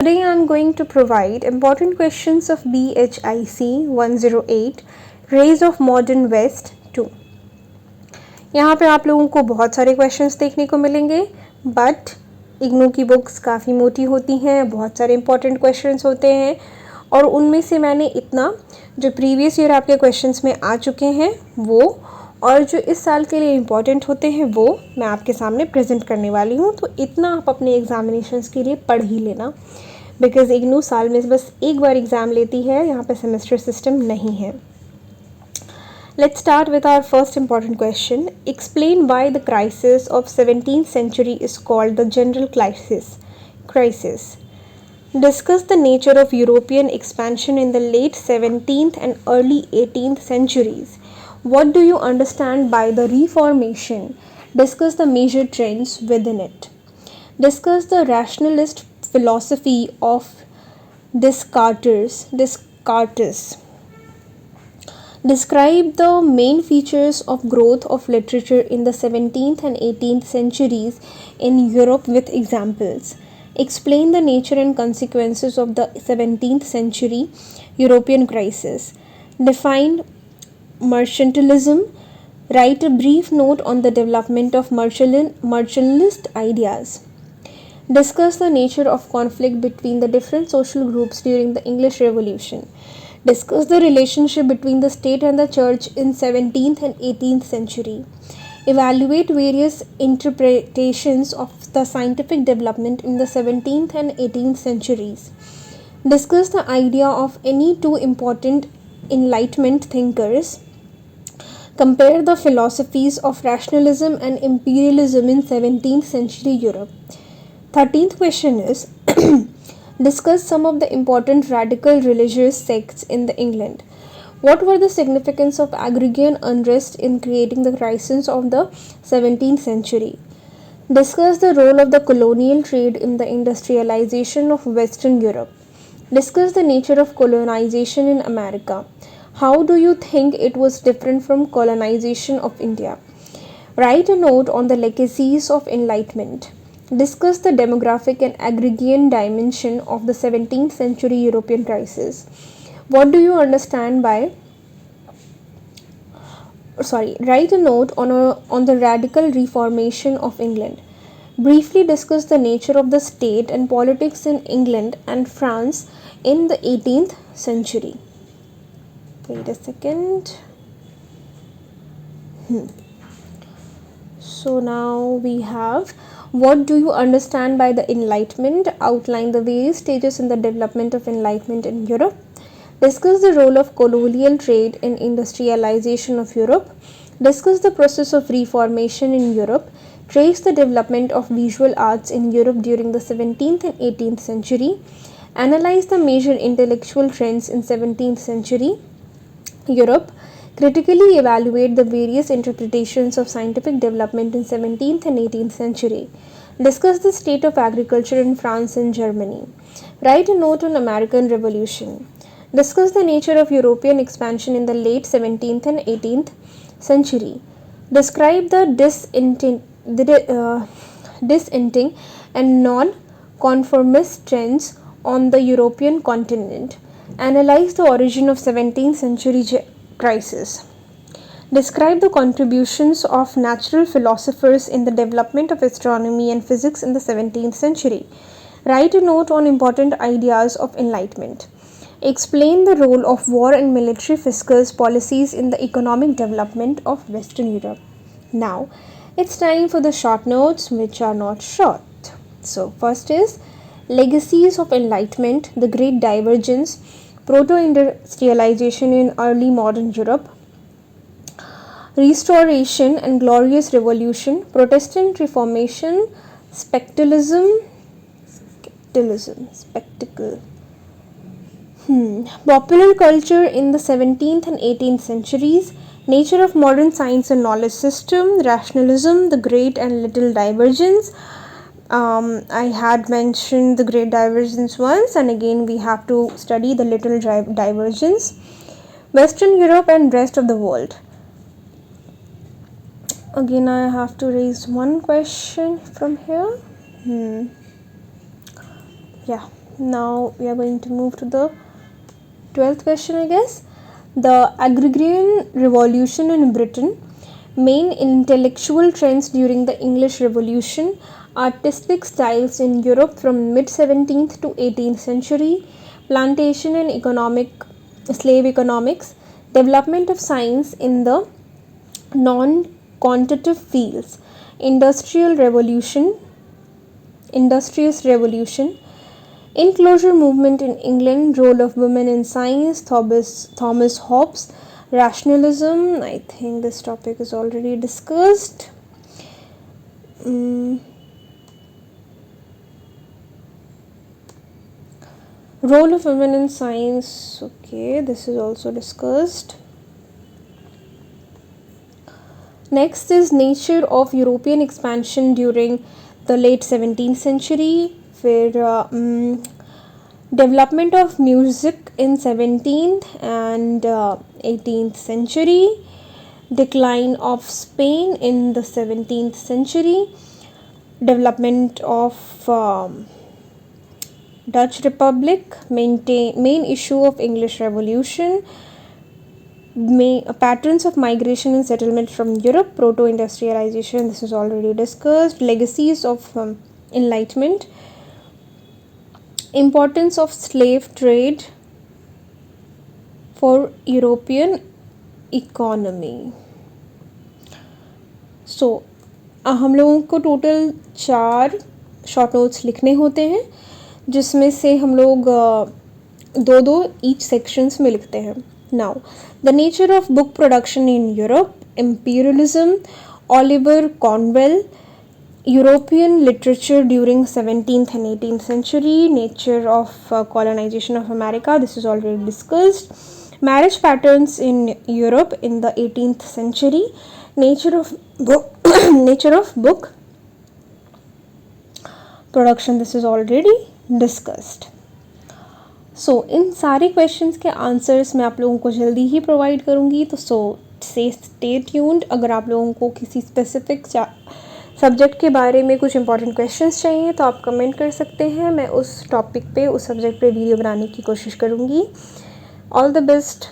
Today I am going to provide important questions of BHIC 108 Rays of Modern West 2. यहाँ पे आप लोगों को बहुत सारे क्वेश्चंस देखने को मिलेंगे, बट इग्नू की बुक्स काफ़ी मोटी होती हैं, बहुत सारे इंपॉर्टेंट क्वेश्चंस होते हैं और उनमें से मैंने इतना जो प्रीवियस ईयर आपके क्वेश्चंस में आ चुके हैं वो और जो इस साल के लिए इम्पॉर्टेंट होते हैं वो मैं आपके सामने प्रेजेंट करने वाली हूँ. तो इतना आप अपने एग्जामिनेशंस के लिए पढ़ ही लेना, बिकॉज इग्नू साल में बस एक बार एग्ज़ाम लेती है, यहाँ पे सेमेस्टर सिस्टम नहीं है. Let's start with our first important question. Explain why the crisis of 17th century is called the general crisis. Discuss the nature of European expansion in the late 17th and early 18th centuries. What do you understand by the Reformation? Discuss the major trends within it. Discuss the rationalist philosophy of Descartes. Describe the main features of growth of literature in the 17th and 18th centuries in Europe with examples. Explain the nature and consequences of the 17th century European crisis. Define mercantilism. Write a brief note on the development of mercantilist ideas. Discuss the nature of conflict between the different social groups during the English Revolution. Discuss the relationship between the state and the church in 17th and 18th century. Evaluate various interpretations of the scientific development in the 17th and 18th centuries. Discuss the idea of any two important Enlightenment thinkers. Compare the philosophies of rationalism and imperialism in 17th century Europe. 13th question is discuss some of the important radical religious sects in the England. What were the significance of agrarian unrest in creating the crisis of the 17th century? Discuss the role of the colonial trade in the industrialization of Western Europe. Discuss the nature of colonization in America. How do you think it was different from colonization of India? Write a note on the legacies of Enlightenment. Discuss the demographic and agrarian dimension of the 17th century European crisis. What do you understand by write a note on the radical reformation of England. Briefly discuss the nature of the state and politics in England and France in the 18th century. Wait a second. So now we have what do you understand by the Enlightenment? Outline the various stages in the development of Enlightenment in Europe. Discuss the role of colonial trade in industrialization of Europe. Discuss the process of reformation in Europe. Trace the development of visual arts in Europe during the 17th and 18th century. Analyze the major intellectual trends in 17th century Europe. Critically evaluate the various interpretations of scientific development in 17th and 18th century. Discuss the state of agriculture in France and Germany. Write a note on American Revolution. Discuss the nature of European expansion in the late 17th and 18th century. Describe the dissenting and non-conformist trends on the European continent. Analyze the origin of 17th century crisis. Describe the contributions of natural philosophers in the development of astronomy and physics in the 17th century. Write a note on important ideas of enlightenment. Explain the role of war and military fiscal policies in the economic development of Western Europe. Now, it's time for the short notes, which are not short. So, first is legacies of enlightenment, the Great Divergence, proto-industrialization in early modern Europe, Restoration and Glorious Revolution, Protestant Reformation, spectacle. Popular culture in the 17th and 18th centuries, nature of modern science and knowledge system, rationalism, the Great and Little Divergence. I had mentioned the Great Divergence once, and again we have to study the Little Divergence. Western Europe and rest of the world. Again, I have to raise one question from here. Now we are going to move to the 12th question, I guess. The Agrarian Revolution in Britain, main intellectual trends during the English Revolution, artistic styles in Europe from mid 17th to 18th century, plantation and slave economics, development of science in the non-quantitative fields, industrious revolution, enclosure movement in England, role of women in science, Thomas Hobbes, rationalism. I think this topic is already discussed. Role of women in science, okay, this is also discussed. Next is nature of European expansion during the late 17th century, where development of music in 17th and 18th century, decline of Spain in the 17th century, development of Dutch Republic, main issue of English Revolution, patterns of migration and settlement from Europe, proto-industrialization, this is already discussed, legacies of Enlightenment, importance of slave trade for European economy. So हम लोगों को total 4 short notes लिखने होते हैं, जिसमें से हम लोग 2-2 ईच सेक्शंस में लिखते हैं. Now, the nature of book production in Europe, imperialism, Oliver Cromwell, European literature during 17th and 18th century, nature of colonization of America, this is already discussed, marriage patterns in Europe in the 18th century, nature of book production, this is already discussed. सो इन सारे questions के answers मैं आप लोगों को जल्दी ही provide करूँगी, तो stay tuned. अगर आप लोगों को किसी स्पेसिफिक सब्जेक्ट के बारे में कुछ इंपॉर्टेंट क्वेश्चंस चाहिए तो आप कमेंट कर सकते हैं. मैं उस टॉपिक पे, उस सब्जेक्ट पे वीडियो बनाने की कोशिश करूँगी. All the best.